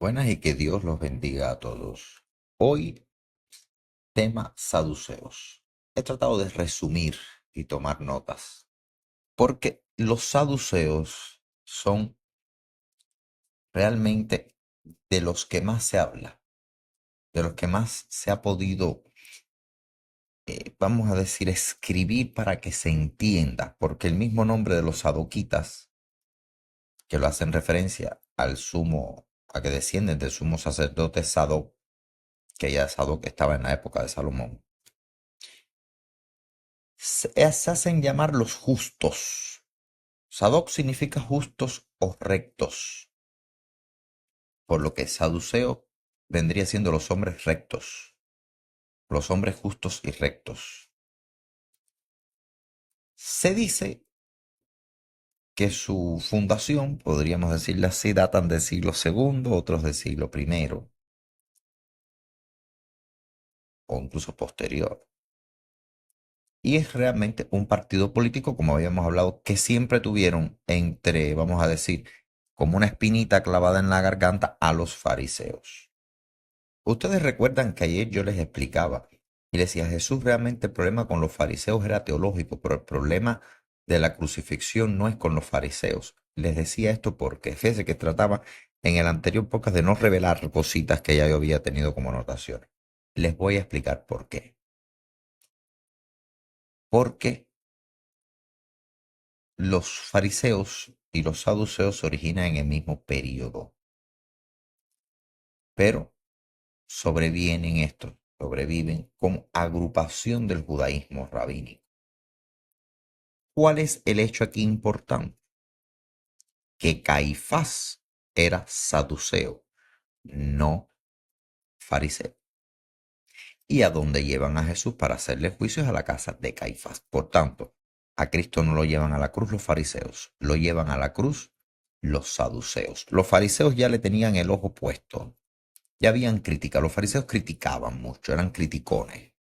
Buenas y que Dios los bendiga a todos. Hoy, tema saduceos. He tratado de resumir y tomar notas, porque los saduceos son realmente de los que más se habla, de los que más se ha podido, vamos a decir, escribir para que se entienda, porque el mismo nombre de los sadoquitas, que lo hacen referencia al sumo, a que descienden del sumo sacerdote Sadoc, que ya Sadoc estaba en la época de Salomón. Se hacen llamar los justos. Sadoc significa justos o rectos, por lo que saduceo vendría siendo los hombres rectos, los hombres justos y rectos. Se dice que su fundación, podríamos decirle así, datan del siglo segundo, otros del siglo primero, o incluso posterior. Y es realmente un partido político, como habíamos hablado, que siempre tuvieron entre, vamos a decir, como una espinita clavada en la garganta a los fariseos. Ustedes recuerdan que ayer yo les explicaba y les decía, Jesús realmente el problema con los fariseos era teológico, pero el problema de la crucifixión no es con los fariseos. Les decía esto porque fíjense que trataba en el anterior podcast de no revelar cositas que ya yo había tenido como anotaciones. Les voy a explicar por qué. Porque los fariseos y los saduceos se originan en el mismo periodo, pero sobreviven como agrupación del judaísmo rabínico. ¿Cuál es el hecho aquí importante? Que Caifás era saduceo, no fariseo. Y a dónde llevan a Jesús para hacerle juicios a la casa de Caifás. Por tanto, a Cristo no lo llevan a la cruz los fariseos, lo llevan a la cruz los saduceos. Los fariseos ya le tenían el ojo puesto, ya habían criticado, los fariseos criticaban mucho, eran criticones,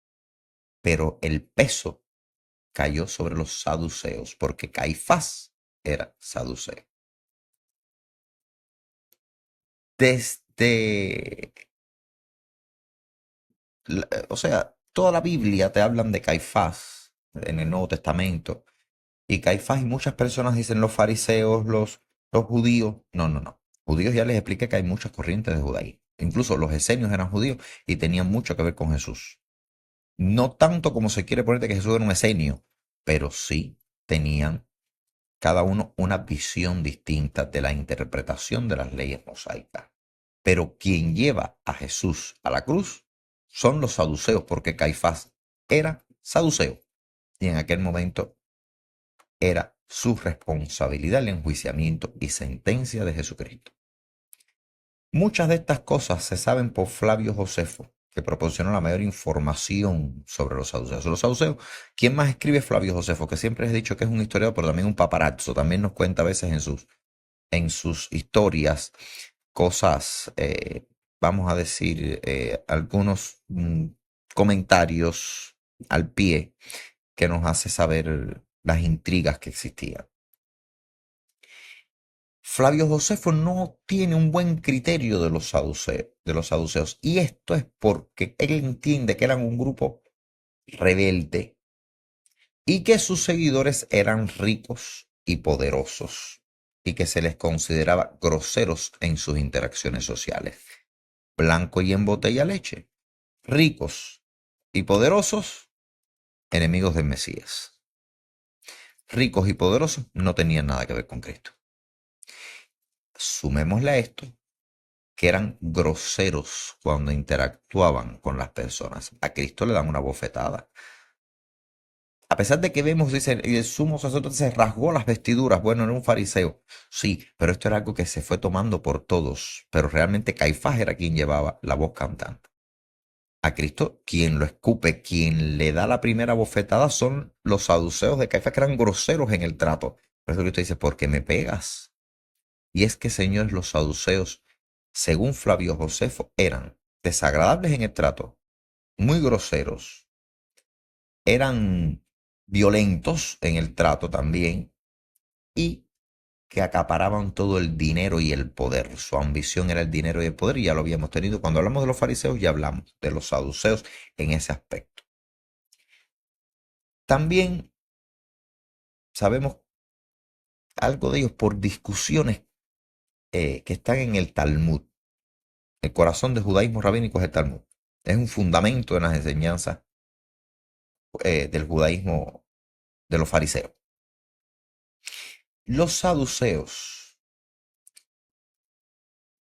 pero el peso cayó sobre los saduceos porque Caifás era saduceo. Desde, o sea, toda la Biblia te hablan de Caifás en el Nuevo Testamento. Y Caifás y muchas personas dicen los fariseos, los judíos. No, no, no. Judíos ya les expliqué que hay muchas corrientes de judaísmo. Incluso los esenios eran judíos y tenían mucho que ver con Jesús. No tanto como se quiere ponerte que Jesús era un esenio, pero sí tenían cada uno una visión distinta de la interpretación de las leyes mosaicas. Pero quien lleva a Jesús a la cruz son los saduceos, porque Caifás era saduceo y en aquel momento era su responsabilidad el enjuiciamiento y sentencia de Jesucristo. Muchas de estas cosas se saben por Flavio Josefo, que proporcionó la mayor información sobre los saduceos. Los saduceos, ¿quién más escribe? Flavio Josefo, que siempre he dicho que es un historiador, pero también un paparazzo. También nos cuenta a veces en sus historias cosas, vamos a decir, algunos comentarios al pie que nos hace saber las intrigas que existían. Flavio Josefo no tiene un buen criterio de los saduceos, y esto es porque él entiende que eran un grupo rebelde y que sus seguidores eran ricos y poderosos y que se les consideraba groseros en sus interacciones sociales. Blanco y en botella leche, ricos y poderosos, enemigos del Mesías. Ricos y poderosos no tenían nada que ver con Cristo. Sumémosle a esto que eran groseros cuando interactuaban con las personas. A Cristo le dan una bofetada. A pesar de que vemos, dice, y el sumo sacerdote se rasgó las vestiduras. Bueno, era un fariseo. Sí, pero esto era algo que se fue tomando por todos. Pero realmente Caifás era quien llevaba la voz cantante. A Cristo, quien lo escupe, quien le da la primera bofetada son los saduceos de Caifás, que eran groseros en el trato. Por eso Cristo dice, ¿por qué me pegas? Y es que, señores, los saduceos, según Flavio Josefo, eran desagradables en el trato, muy groseros, eran violentos en el trato también, y que acaparaban todo el dinero y el poder. Su ambición era el dinero y el poder, y ya lo habíamos tenido. Cuando hablamos de los fariseos, ya hablamos de los saduceos en ese aspecto. También sabemos algo de ellos por discusiones que están en el Talmud. El corazón del judaísmo rabínico es el Talmud. Es un fundamento de las enseñanzas del judaísmo de los fariseos. Los saduceos,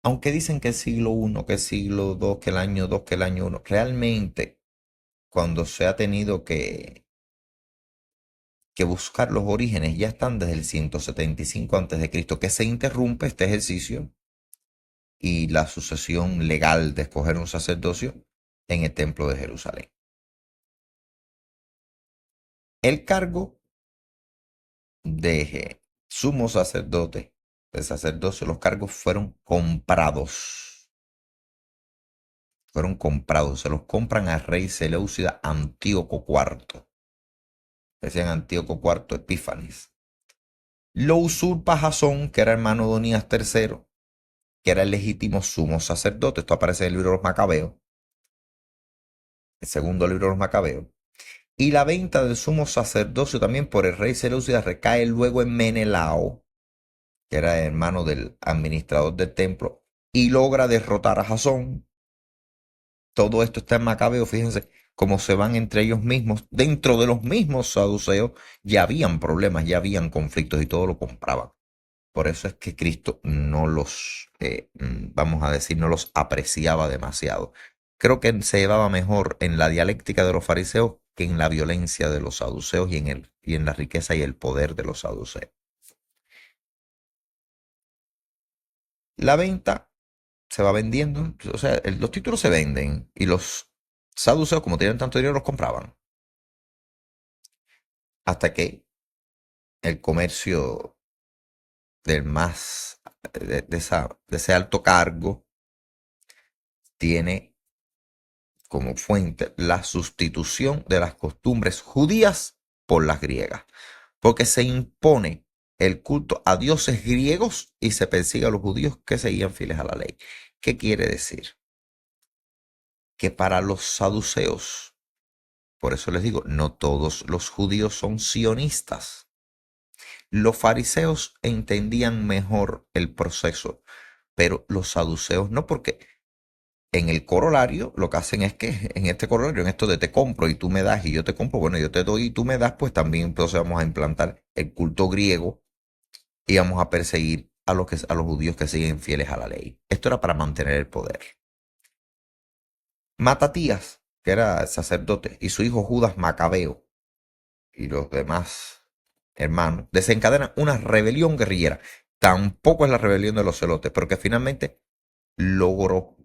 aunque dicen que el siglo I, que el siglo II, que el año 2, que el año 1, realmente cuando se ha tenido que buscar los orígenes ya están desde el 175 a.C., que se interrumpe este ejercicio y la sucesión legal de escoger un sacerdocio en el templo de Jerusalén. El cargo de sumo sacerdote, de sacerdocio, los cargos fueron comprados. Fueron comprados, se los compran al rey Seleucida Antíoco IV. Decían Antíoco IV Epífanes. Lo usurpa Jasón, que era hermano de Onías III, que era el legítimo sumo sacerdote. Esto aparece en el libro de los Macabeos, el segundo libro de los Macabeos. Y la venta del sumo sacerdocio también por el rey Seleucida recae luego en Menelao, que era hermano del administrador del templo, y logra derrotar a Jasón. Todo esto está en Macabeo, fíjense cómo se van entre ellos mismos. Dentro de los mismos saduceos ya habían problemas, ya habían conflictos y todo lo compraban. Por eso es que Cristo no los, vamos a decir, no los apreciaba demasiado. Creo que se llevaba mejor en la dialéctica de los fariseos que en la violencia de los saduceos y en la riqueza y el poder de los saduceos. La venta se va vendiendo, o sea, los títulos se venden y los saduceos, como tienen tanto dinero, los compraban. Hasta que el comercio del más, de ese alto cargo, tiene como fuente la sustitución de las costumbres judías por las griegas, porque se impone el culto a dioses griegos y se persigue a los judíos que seguían fieles a la ley. ¿Qué quiere decir? Que para los saduceos, por eso les digo, no todos los judíos son sionistas. Los fariseos entendían mejor el proceso, pero los saduceos no, porque en el corolario lo que hacen es que en este corolario, en esto de te compro y tú me das y yo te compro, bueno, yo te doy y tú me das, pues también entonces vamos a implantar el culto griego y vamos a perseguir a los judíos que siguen fieles a la ley. Esto era para mantener el poder. Matatías, que era sacerdote, y su hijo Judas Macabeo y los demás hermanos desencadenan una rebelión guerrillera. Tampoco es la rebelión de los celotes, pero que finalmente logró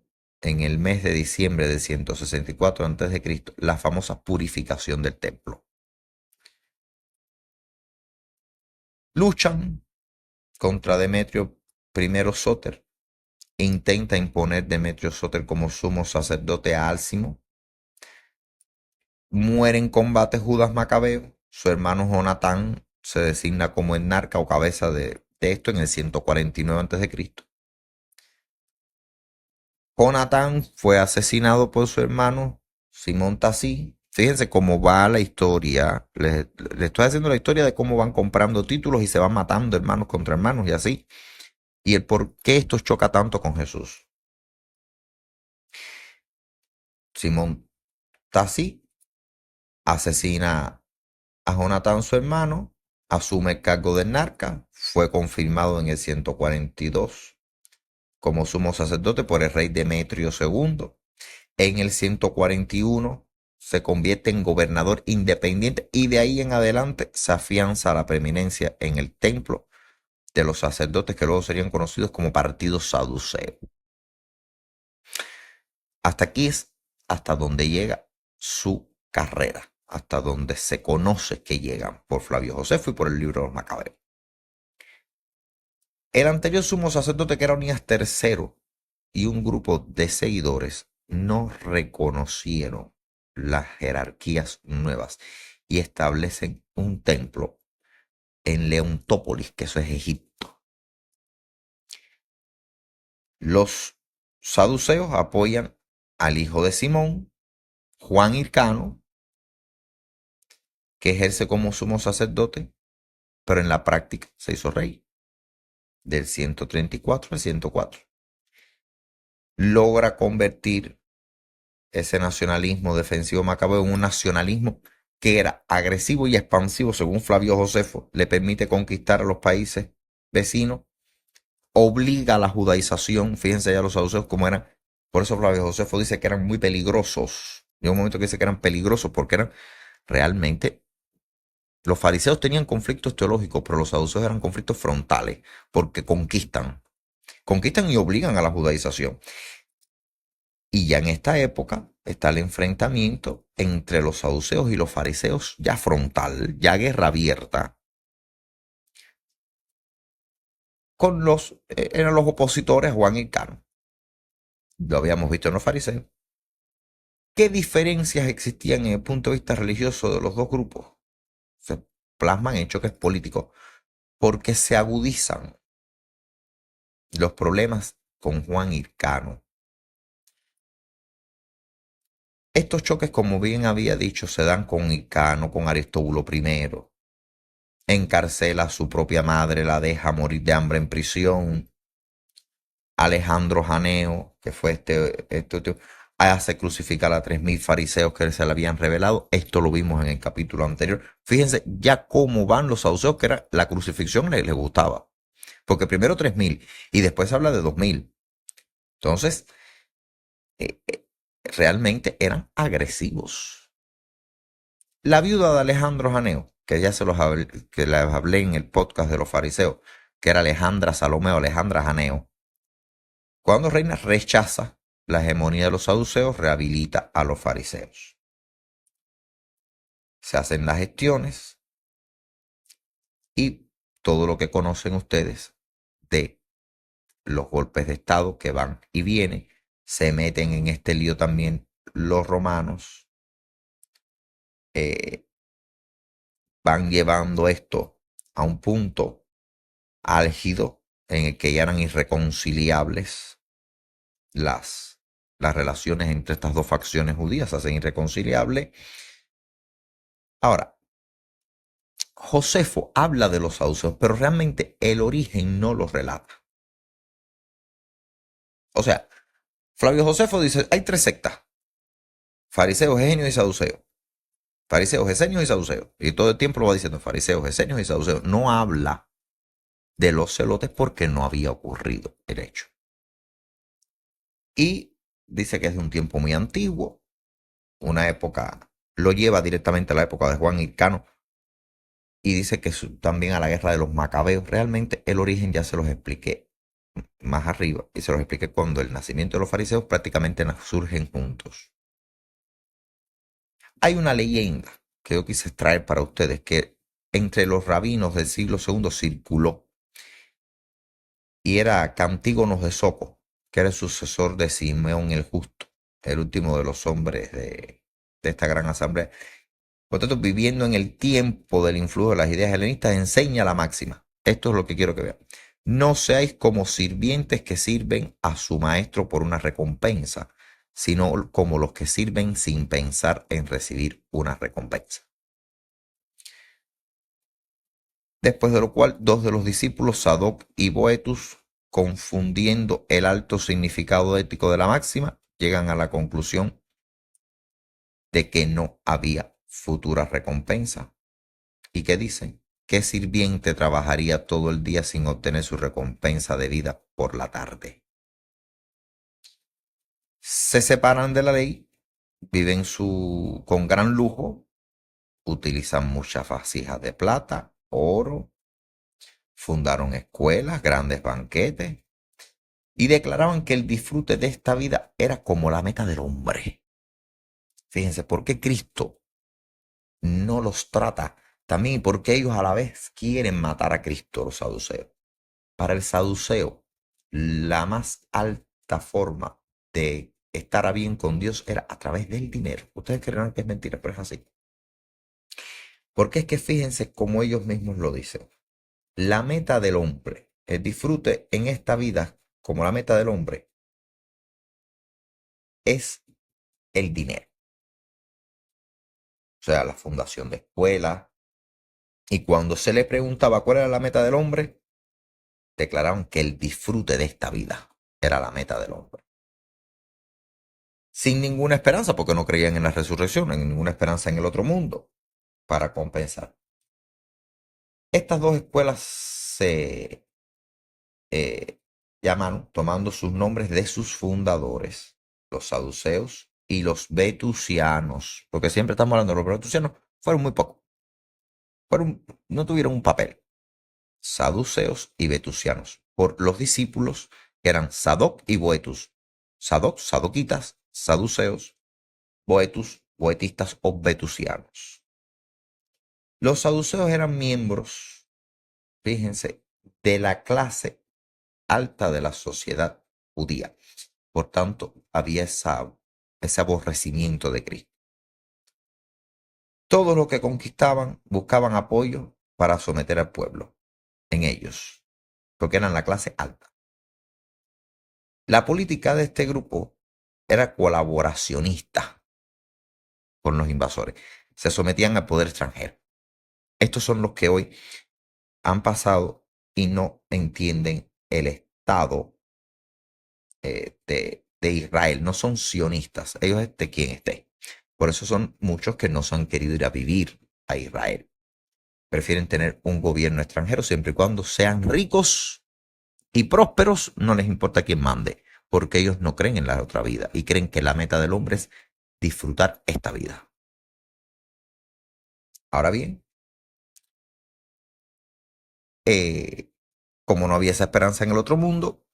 en el mes de diciembre de 164 a.C. la famosa purificación del templo. Luchan contra Demetrio I Sóter. Intenta imponer Demetrio Sóter como sumo sacerdote a Álcimo. Muere en combate Judas Macabeo. Su hermano Jonatán se designa como el narca o cabeza de esto en el 149 a.C. Jonatán fue asesinado por su hermano Simón Tasí. Fíjense cómo va la historia. Les estoy haciendo la historia de cómo van comprando títulos y se van matando hermanos contra hermanos y así. Y el por qué esto choca tanto con Jesús. Simón Tasí asesina a Jonatán, su hermano, asume el cargo de narca, fue confirmado en el 142 como sumo sacerdote por el rey Demetrio II. En el 141 se convierte en gobernador independiente y de ahí en adelante se afianza la preeminencia en el templo de los sacerdotes que luego serían conocidos como partido saduceo. Hasta aquí es hasta donde llega su carrera, hasta donde se conoce que llegan por Flavio Josefo y por el libro de los Macabeos. El anterior sumo sacerdote, que era Onías III, y un grupo de seguidores no reconocieron las jerarquías nuevas y establecen un templo en Leontópolis, que eso es Egipto. Los saduceos apoyan al hijo de Simón, Juan Hircano, que ejerce como sumo sacerdote, pero en la práctica se hizo rey, del 134 al 104. Logra convertir ese nacionalismo defensivo macabeo en un nacionalismo que era agresivo y expansivo, según Flavio Josefo, le permite conquistar a los países vecinos, obliga a la judaización. Fíjense ya los saduceos como eran. Por eso Flavio Josefo dice que eran muy peligrosos. Llegó un momento que dice que eran peligrosos porque eran realmente. Los fariseos tenían conflictos teológicos, pero los saduceos eran conflictos frontales, porque conquistan. Conquistan y obligan a la judaización. Y ya en esta época está el enfrentamiento entre los saduceos y los fariseos, ya frontal, ya guerra abierta, con eran los opositores a Juan Hircano. Lo habíamos visto en los fariseos. ¿Qué diferencias existían en el punto de vista religioso de los dos grupos? Se plasman en choques políticos porque se agudizan los problemas con Juan Hircano. Estos choques, como bien había dicho, se dan con Hircano, con Aristóbulo I. Encarcela a su propia madre, la deja morir de hambre en prisión. Alejandro Janeo, que fue hace crucificar a 3.000 fariseos que se le habían revelado. Esto lo vimos en el capítulo anterior. Fíjense ya cómo van los saduceos, que era la crucifixión les gustaba. Porque primero 3.000 y después se habla de 2.000. Entonces, realmente eran agresivos. La viuda de Alejandro Janeo, que ya que les hablé en el podcast de los fariseos, que era Alejandra Salomé o Alejandra Janeo, cuando reina rechaza la hegemonía de los saduceos, rehabilita a los fariseos. Se hacen las gestiones y todo lo que conocen ustedes de los golpes de estado que van y vienen, se meten en este lío también los romanos, van llevando esto a un punto álgido en el que ya eran irreconciliables las relaciones entre estas dos facciones judías, se hacen irreconciliables. Ahora, Josefo habla de los saduceos, pero realmente el origen no lo relata. O sea, Flavio Josefo dice, hay 3 sectas: fariseos, esenios y saduceos. Fariseos, esenios y saduceos. Y todo el tiempo lo va diciendo, fariseos, esenios y saduceos. No habla de los celotes porque no había ocurrido el hecho. Y dice que es de un tiempo muy antiguo, una época, lo lleva directamente a la época de Juan Hircano, y dice que también a la guerra de los macabeos. Realmente el origen ya se los expliqué más arriba, y se los expliqué cuando el nacimiento de los fariseos prácticamente surgen juntos. Hay una leyenda que yo quise traer para ustedes que entre los rabinos del siglo II circuló, y era Cantígonos de Soco, que era el sucesor de Simeón el Justo, el último de los hombres de esta gran asamblea. Por tanto, viviendo en el tiempo del influjo de las ideas helenistas, enseña la máxima. Esto es lo que quiero que vean. No seáis como sirvientes que sirven a su maestro por una recompensa, sino como los que sirven sin pensar en recibir una recompensa. Después de lo cual, 2 de los discípulos, Sadoc y Boetus, confundiendo el alto significado ético de la máxima, llegan a la conclusión de que no había futura recompensa. ¿Y qué dicen? ¿Qué sirviente trabajaría todo el día sin obtener su recompensa de vida por la tarde? Se separan de la ley, viven con gran lujo, utilizan muchas vasijas de plata, oro, fundaron escuelas, grandes banquetes, y declaraban que el disfrute de esta vida era como la meta del hombre. Fíjense, ¿por qué Cristo no los trata también? Porque ellos a la vez quieren matar a Cristo, los saduceos. Para el saduceo, la más alta forma de estar a bien con Dios era a través del dinero. Ustedes creerán que es mentira, pero es así. Porque es que fíjense como ellos mismos lo dicen. La meta del hombre, el disfrute en esta vida, como la meta del hombre es el dinero. O sea, la fundación de escuelas. Y cuando se le preguntaba cuál era la meta del hombre, declararon que el disfrute de esta vida era la meta del hombre. Sin ninguna esperanza, porque no creían en la resurrección, en ninguna esperanza en el otro mundo, para compensar. Estas dos escuelas se llamaron, tomando sus nombres de sus fundadores, los saduceos y los vetusianos, porque siempre estamos hablando de los vetusianos, fueron muy pocos, no tuvieron un papel. Saduceos y vetusianos, por los discípulos que eran Sadoc y Boetus. Sadoc, sadoquitas, saduceos, Boetus, boetistas o vetusianos. Los saduceos eran miembros, fíjense, de la clase alta de la sociedad judía. Por tanto, había ese aborrecimiento de Cristo. Todo lo que conquistaban buscaban apoyo para someter al pueblo en ellos, porque eran la clase alta. La política de este grupo era colaboracionista con los invasores. Se sometían al poder extranjero. Estos son los que hoy han pasado y no entienden el Estado de Israel. No son sionistas. Ellos esté quien esté. Por eso son muchos que no se han querido ir a vivir a Israel. Prefieren tener un gobierno extranjero siempre y cuando sean ricos y prósperos. No les importa quién mande, porque ellos no creen en la otra vida y creen que la meta del hombre es disfrutar esta vida. Ahora bien, como no había esa esperanza en el otro mundo,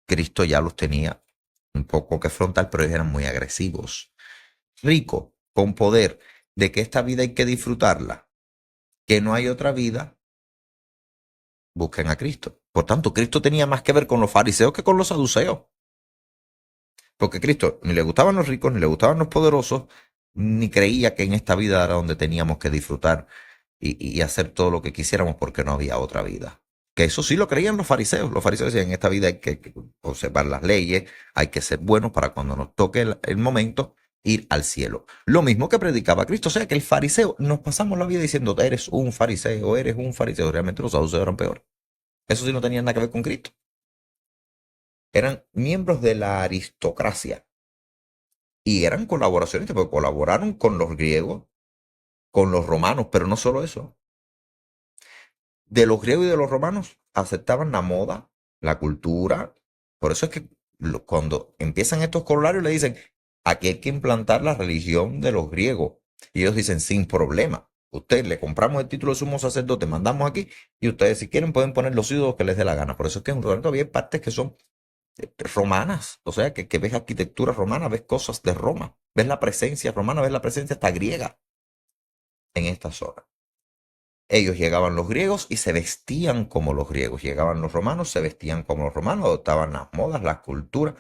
Cristo ya los tenía un poco que frontal, pero ellos eran muy agresivos. Rico, con poder, de que esta vida hay que disfrutarla, que no hay otra vida, busquen a Cristo. Por tanto, Cristo tenía más que ver con los fariseos que con los saduceos. Porque Cristo ni le gustaban los ricos, ni le gustaban los poderosos, ni creía que en esta vida era donde teníamos que disfrutar y hacer todo lo que quisiéramos porque no había otra vida. Que eso sí lo creían los fariseos. Los fariseos decían, en esta vida hay que observar las leyes, hay que ser buenos para cuando nos toque el momento ir al cielo. Lo mismo que predicaba Cristo. O sea que el fariseo, nos pasamos la vida diciendo, eres un fariseo, eres un fariseo. Realmente los saduceos eran peor. Eso sí no tenía nada que ver con Cristo. Eran miembros de la aristocracia y eran colaboracionistas, porque colaboraron con los griegos, con los romanos, pero no solo eso. De los griegos y de los romanos aceptaban la moda, la cultura. Por eso es que cuando empiezan estos corolarios le dicen, aquí hay que implantar la religión de los griegos. Y ellos dicen, sin problema. Usted le compramos el título de sumo sacerdote, mandamos aquí, y ustedes si quieren pueden poner los ídolos que les dé la gana. Por eso es que en Roma todavía hay partes que son romanas. O sea, que ves arquitectura romana, ves cosas de Roma, ves la presencia romana, ves la presencia hasta griega en esta zona. Ellos llegaban los griegos y se vestían como los griegos. Llegaban los romanos, se vestían como los romanos, adoptaban las modas, las culturas.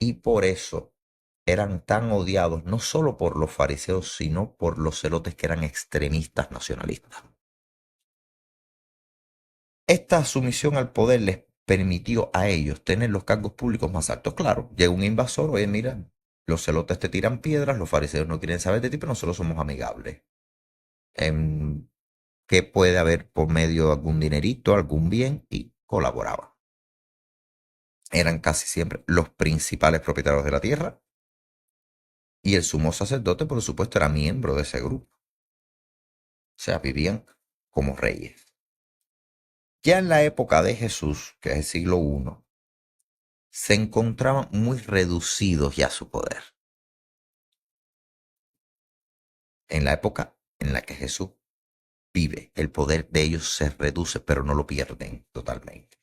Y por eso eran tan odiados, no solo por los fariseos, sino por los celotes que eran extremistas nacionalistas. Esta sumisión al poder les permitió a ellos tener los cargos públicos más altos. Claro, llega un invasor, oye, mira, los celotes te tiran piedras, los fariseos no quieren saber de ti, pero nosotros somos amigables. Que puede haber por medio de algún dinerito, algún bien, y colaboraban. Eran casi siempre los principales propietarios de la tierra y el sumo sacerdote, por supuesto, era miembro de ese grupo. O sea, vivían como reyes. Ya en la época de Jesús, que es el siglo I, se encontraban muy reducidos ya su poder. En la época en la que Jesús vive, el poder de ellos se reduce, pero no lo pierden totalmente.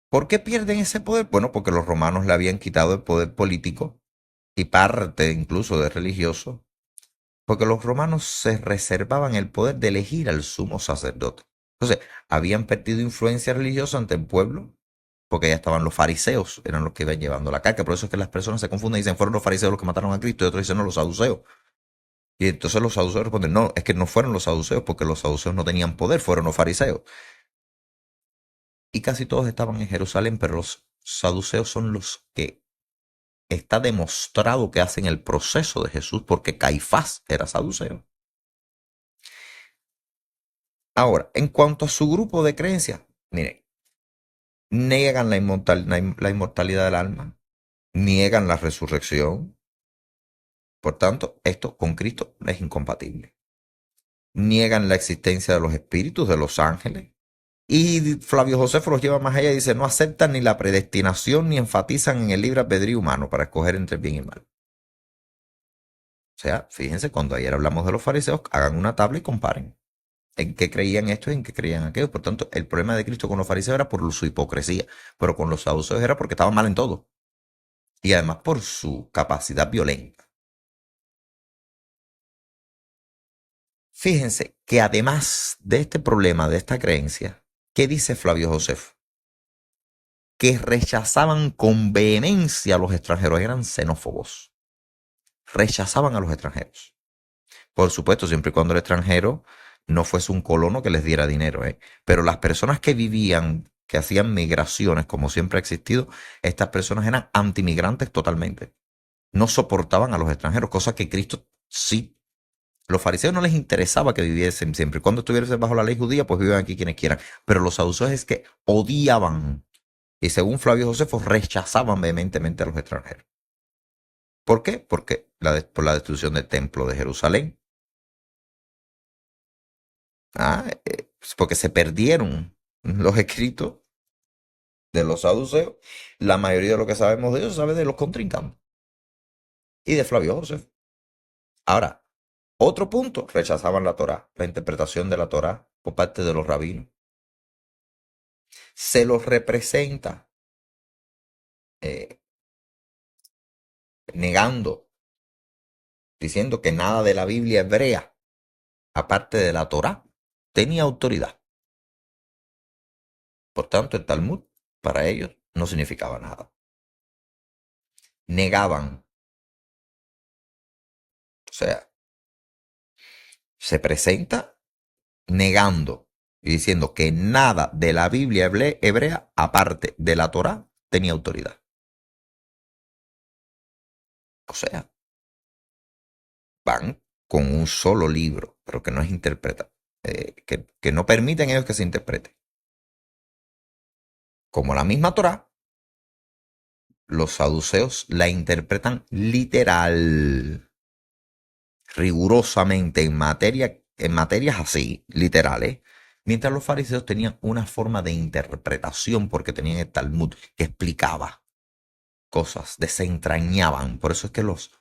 ¿Por qué pierden ese poder? Bueno, porque los romanos le habían quitado el poder político y parte incluso de religioso, porque los romanos se reservaban el poder de elegir al sumo sacerdote. Entonces, habían perdido influencia religiosa ante el pueblo, porque ya estaban los fariseos, eran los que iban llevando la carga. Por eso es que las personas se confunden y dicen, fueron los fariseos los que mataron a Cristo, y otros dicen, no, los saduceos. Y entonces los saduceos responden, no, es que no fueron los saduceos, porque los saduceos no tenían poder, fueron los fariseos. y casi todos estaban en Jerusalén, pero los saduceos son los que está demostrado que hacen el proceso de Jesús, porque Caifás era saduceo. Ahora, en cuanto a su grupo de creencias, miren, niegan la inmortalidad del alma, niegan la resurrección. Por tanto, esto con Cristo es incompatible. Niegan la existencia de los espíritus, de los ángeles. Y Flavio Josefo los lleva más allá y dice, no aceptan ni la predestinación ni enfatizan en el libre albedrío humano para escoger entre bien y mal. O sea, fíjense, cuando ayer hablamos de los fariseos, hagan una tabla y comparen en qué creían esto y en qué creían aquello. Por tanto, el problema de Cristo con los fariseos era por su hipocresía, pero con los saduceos era porque estaban mal en todo. Y además por su capacidad violenta. Fíjense que además de este problema, de esta creencia, ¿qué dice Flavio Josefo? Que rechazaban con vehemencia a los extranjeros, eran xenófobos. Rechazaban a los extranjeros. Por supuesto, siempre y cuando el extranjero no fuese un colono que les diera dinero, ¿eh? Pero las personas que vivían, que hacían migraciones, como siempre ha existido, estas personas eran antimigrantes totalmente. No soportaban a los extranjeros, cosa que Cristo sí. Los fariseos no les interesaba que viviesen siempre. Cuando estuviesen bajo la ley judía, pues vivían aquí quienes quieran. Pero los saduceos es que odiaban, y según Flavio Josefo, rechazaban vehementemente a los extranjeros. ¿Por qué? Porque por la destrucción del templo de Jerusalén. Porque se perdieron los escritos de los saduceos. La mayoría de lo que sabemos de ellos sabe de los contrincantes y de Flavio Josefo. Ahora, otro punto, rechazaban la Torá, la interpretación de la Torá por parte de los rabinos. Se los representa negando, diciendo que nada de la Biblia hebrea, aparte de la Torá, tenía autoridad. Por tanto, el Talmud para ellos no significaba nada. Negaban, o sea, se presenta negando y diciendo que nada de la Biblia hebrea, aparte de la Torá, tenía autoridad. O sea, van con un solo libro, pero que no es interpretado, que no permiten ellos que se interprete. Como la misma Torá, los saduceos la interpretan literal, rigurosamente en materias así, literales, mientras los fariseos tenían una forma de interpretación porque tenían el Talmud que explicaba cosas, desentrañaban. Por eso es que los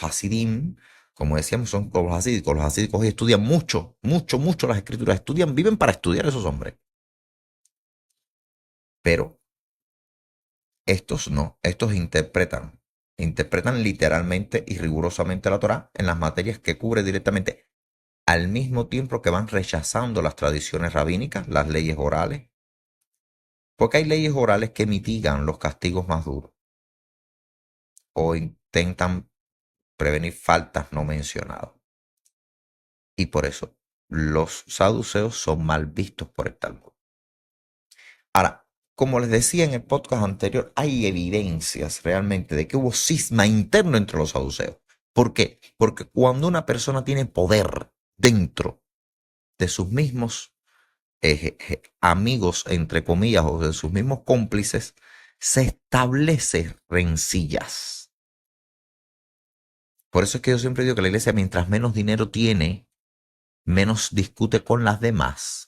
hasidim, como decíamos, son como los hasídicos. Los hasídicos hoy estudian mucho, mucho, mucho las escrituras. Estudian, viven para estudiar esos hombres. Pero estos no, estos interpretan literalmente y rigurosamente la Torá en las materias que cubre directamente, al mismo tiempo que van rechazando las tradiciones rabínicas, las leyes orales, porque hay leyes orales que mitigan los castigos más duros o intentan prevenir faltas no mencionadas. Y por eso los saduceos son mal vistos por el Talmud. Ahora, como les decía en el podcast anterior, hay evidencias realmente de que hubo cisma interno entre los saduceos. ¿Por qué? Porque cuando una persona tiene poder dentro de sus mismos amigos, entre comillas, o de sus mismos cómplices, se establece rencillas. Por eso es que yo siempre digo que la iglesia, mientras menos dinero tiene, menos discute con las demás.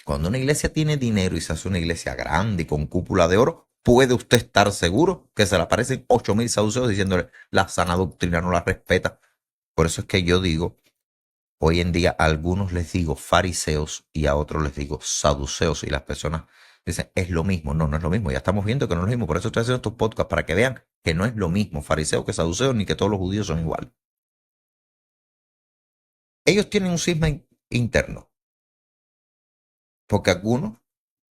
Cuando una iglesia tiene dinero y se hace una iglesia grande y con cúpula de oro, puede usted estar seguro que se le aparecen 8,000 saduceos diciéndole la sana doctrina no la respeta. Por eso es que yo digo, hoy en día a algunos les digo fariseos y a otros les digo saduceos, y las personas dicen, es lo mismo. No, no es lo mismo. Ya estamos viendo que no es lo mismo. Por eso estoy haciendo estos podcasts, para que vean que no es lo mismo fariseo que saduceo, ni que todos los judíos son iguales. Ellos tienen un cisma interno, porque algunos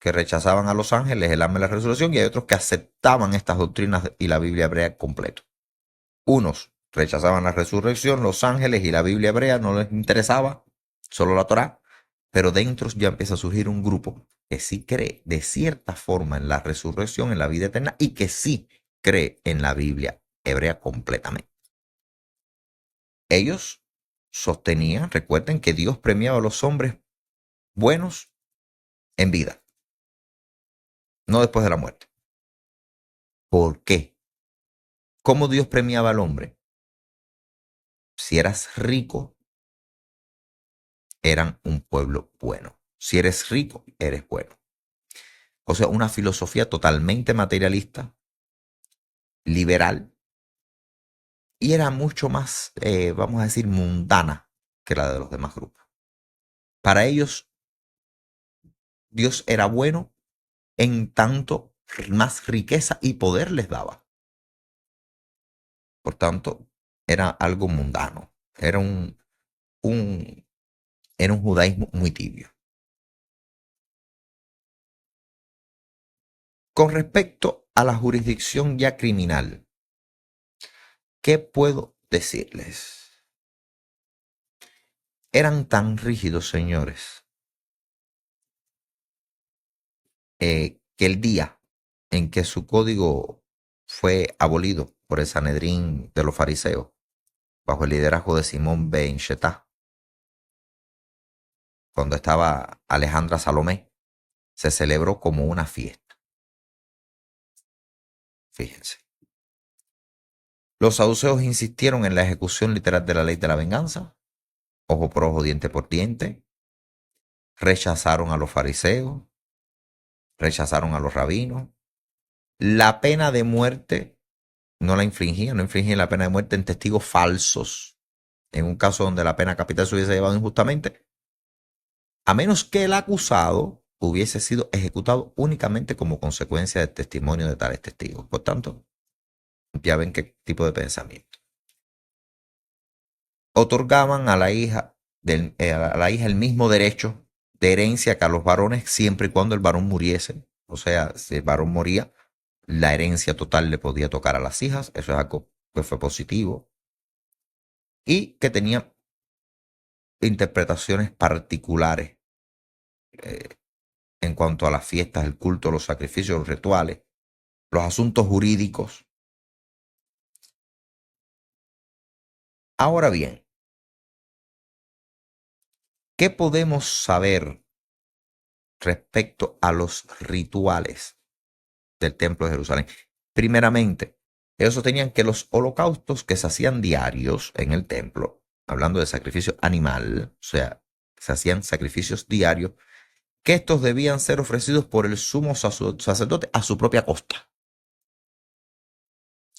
que rechazaban a los ángeles, el alma y la resurrección, y hay otros que aceptaban estas doctrinas y la Biblia hebrea completo. Unos rechazaban la resurrección, los ángeles y la Biblia hebrea no les interesaba, solo la Torá. Pero dentro ya empieza a surgir un grupo que sí cree de cierta forma en la resurrección, en la vida eterna, y que sí cree en la Biblia hebrea completamente. Ellos sostenían, recuerden, que Dios premiaba a los hombres buenos en vida, no después de la muerte. ¿Por qué? ¿Cómo Dios premiaba al hombre? Si eras rico, eran un pueblo bueno. Si eres rico, eres bueno. O sea, una filosofía totalmente materialista, liberal, y era mucho más, vamos a decir, mundana que la de los demás grupos. Para ellos, Dios era bueno en tanto más riqueza y poder les daba. Por tanto, era algo mundano. Un, era un judaísmo muy tibio. Con respecto a la jurisdicción ya criminal, ¿qué puedo decirles? Eran tan rígidos, señores, que el día en que su código fue abolido por el Sanedrín de los fariseos, bajo el liderazgo de Simón ben Shetá, cuando estaba Alejandra Salomé, se celebró como una fiesta. Fíjense. Los saduceos insistieron en la ejecución literal de la ley de la venganza, ojo por ojo, diente por diente. Rechazaron a los fariseos, rechazaron a los rabinos. La pena de muerte no infringían la pena de muerte en testigos falsos. En un caso donde la pena capital se hubiese llevado injustamente, a menos que el acusado hubiese sido ejecutado únicamente como consecuencia del testimonio de tales testigos. Por tanto, ya ven qué tipo de pensamiento. Otorgaban a la hija, el mismo derecho de herencia que a los varones siempre y cuando el varón muriese. O sea, si el varón moría, la herencia total le podía tocar a las hijas. Eso es algo que fue positivo. Y que tenía interpretaciones particulares eh, en cuanto a las fiestas, el culto, los sacrificios, los rituales, los asuntos jurídicos. Ahora bien, ¿qué podemos saber respecto a los rituales del Templo de Jerusalén? Primeramente, ellos sostenían que los holocaustos que se hacían diarios en el templo, hablando de sacrificio animal, o sea, se hacían sacrificios diarios, que estos debían ser ofrecidos por el sumo sacerdote a su propia costa.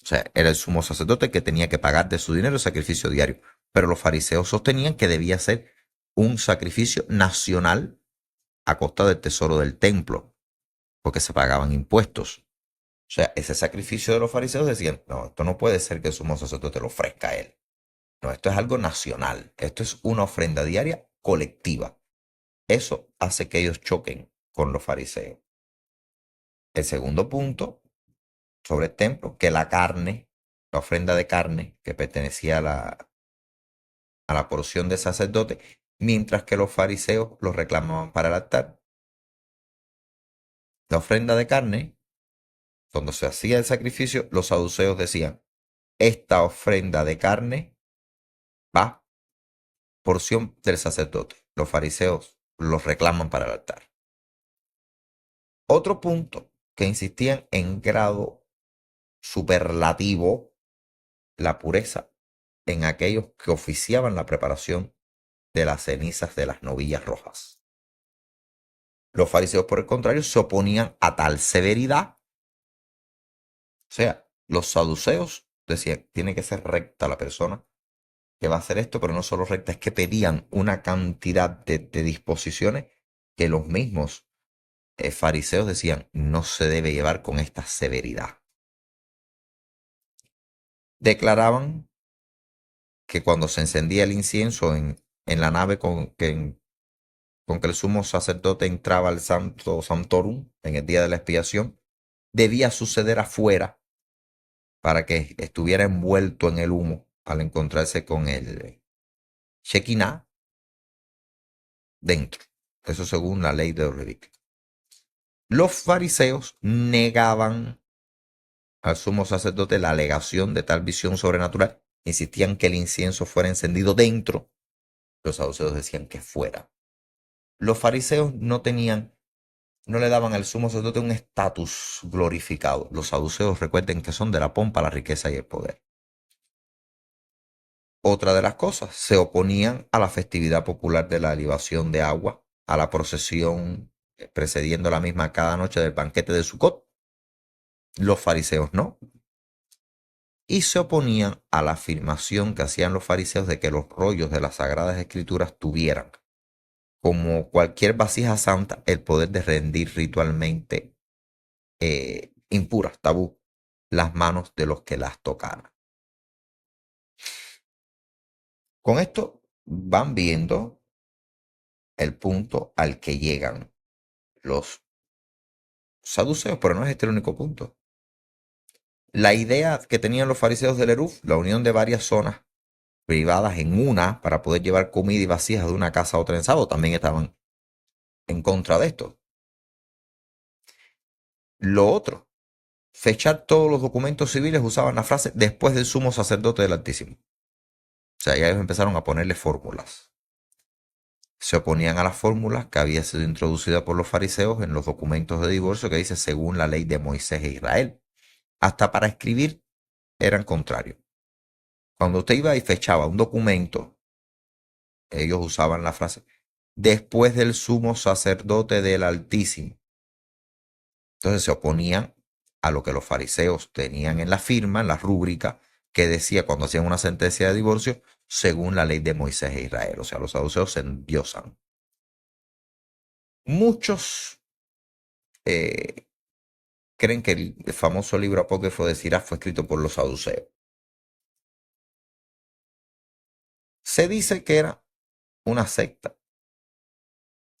O sea, era el sumo sacerdote que tenía que pagar de su dinero el sacrificio diario. Pero los fariseos sostenían que debía ser un sacrificio nacional a costa del tesoro del templo, porque se pagaban impuestos. O sea, ese sacrificio de los fariseos decían, no, esto no puede ser que el sumo sacerdote lo ofrezca a él. No, esto es algo nacional. Esto es una ofrenda diaria colectiva. Eso hace que ellos choquen con los fariseos. El segundo punto sobre el templo, que la carne, la ofrenda de carne que pertenecía a la porción del sacerdote, mientras que los fariseos lo reclamaban para el altar. La ofrenda de carne, cuando se hacía el sacrificio, los saduceos decían, esta ofrenda de carne va porción del sacerdote. Los fariseos los reclaman para el altar. Otro punto que insistían en grado superlativo, la pureza en aquellos que oficiaban la preparación de las cenizas de las novillas rojas. Los fariseos, por el contrario, se oponían a tal severidad. O sea, los saduceos decían, tiene que ser recta la persona que va a hacer esto, pero no solo recta, es que pedían una cantidad de disposiciones que los mismos fariseos decían, no se debe llevar con esta severidad. Declaraban que cuando se encendía el incienso en la nave con que el sumo sacerdote entraba al Santo Sanctorum en el día de la expiación, debía suceder afuera para que estuviera envuelto en el humo al encontrarse con el Shekinah dentro. Eso según la ley de Levítico. Los fariseos negaban al sumo sacerdote la alegación de tal visión sobrenatural. Insistían que el incienso fuera encendido dentro. Los saduceos decían que fuera. Los fariseos no le daban al sumo sacerdote un estatus glorificado. Los saduceos, recuerden que son de la pompa, la riqueza y el poder. Otra de las cosas, se oponían a la festividad popular de la libación de agua, a la procesión precediendo la misma cada noche del banquete de Sucot. Los fariseos no. Y se oponían a la afirmación que hacían los fariseos de que los rollos de las Sagradas Escrituras tuvieran, como cualquier vasija santa, el poder de rendir ritualmente impuras, tabú, las manos de los que las tocaran. Con esto van viendo el punto al que llegan los saduceos, pero no es este el único punto. La idea que tenían los fariseos del Eruf, la unión de varias zonas privadas en una para poder llevar comida y vasijas de una casa a otra en sábado, también estaban en contra de esto. Lo otro, fechar todos los documentos civiles usaban la frase después del sumo sacerdote del Altísimo. O sea, ya ellos empezaron a ponerle fórmulas. Se oponían a las fórmulas que había sido introducida por los fariseos en los documentos de divorcio que dice según la ley de Moisés e Israel. Hasta para escribir eran contrarios. Cuando usted iba y fechaba un documento, ellos usaban la frase después del sumo sacerdote del Altísimo. Entonces se oponían a lo que los fariseos tenían en la firma, en la rúbrica, que decía cuando hacían una sentencia de divorcio, según la ley de Moisés e Israel. O sea, los saduceos se endiosan. Muchos creen que el famoso libro apócrifo de Sirach fue escrito por los saduceos. Se dice que era una secta.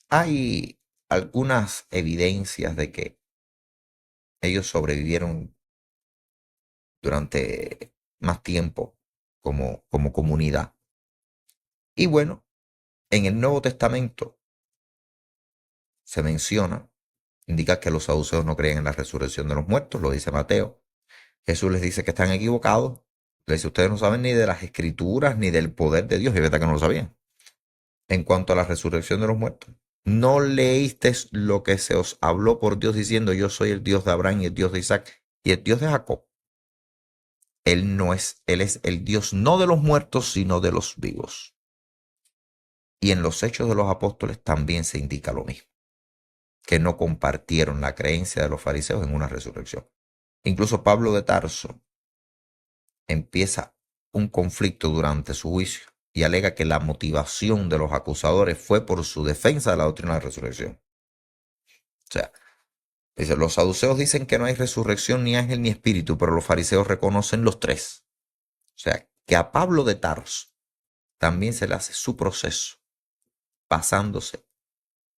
Hay algunas evidencias de que ellos sobrevivieron durante más tiempo como comunidad. Y bueno, en el Nuevo Testamento se menciona, indica que los saduceos no creen en la resurrección de los muertos, lo dice Mateo. Jesús les dice que están equivocados. Les dice, ustedes no saben ni de las escrituras ni del poder de Dios. Y es verdad que no lo sabían. En cuanto a la resurrección de los muertos, no leísteis lo que se os habló por Dios diciendo, yo soy el Dios de Abraham y el Dios de Isaac y el Dios de Jacob. Él es el Dios no de los muertos, sino de los vivos. Y en los Hechos de los Apóstoles también se indica lo mismo, que no compartieron la creencia de los fariseos en una resurrección. Incluso Pablo de Tarso empieza un conflicto durante su juicio y alega que la motivación de los acusadores fue por su defensa de la doctrina de la resurrección. O sea, dice, los saduceos dicen que no hay resurrección ni ángel ni espíritu, pero los fariseos reconocen los tres. O sea, que a Pablo de Tarso también se le hace su proceso basándose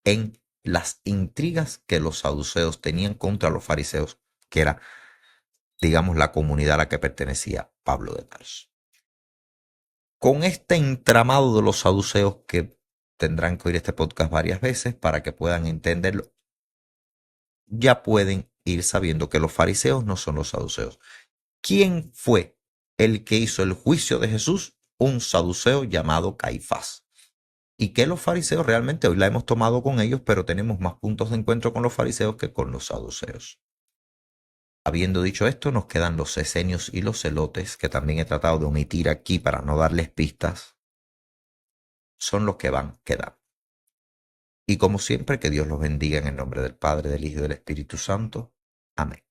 en las intrigas que los saduceos tenían contra los fariseos, que era, digamos, la comunidad a la que pertenecía Pablo de Tarso. Con este entramado de los saduceos, que tendrán que oír este podcast varias veces para que puedan entenderlo, ya pueden ir sabiendo que los fariseos no son los saduceos. ¿Quién fue el que hizo el juicio de Jesús? Un saduceo llamado Caifás. Y que los fariseos realmente hoy la hemos tomado con ellos, pero tenemos más puntos de encuentro con los fariseos que con los saduceos. Habiendo dicho esto, nos quedan los esenios y los celotes, que también he tratado de omitir aquí para no darles pistas. Son los que van quedando. Y como siempre, que Dios los bendiga en el nombre del Padre, del Hijo y del Espíritu Santo. Amén.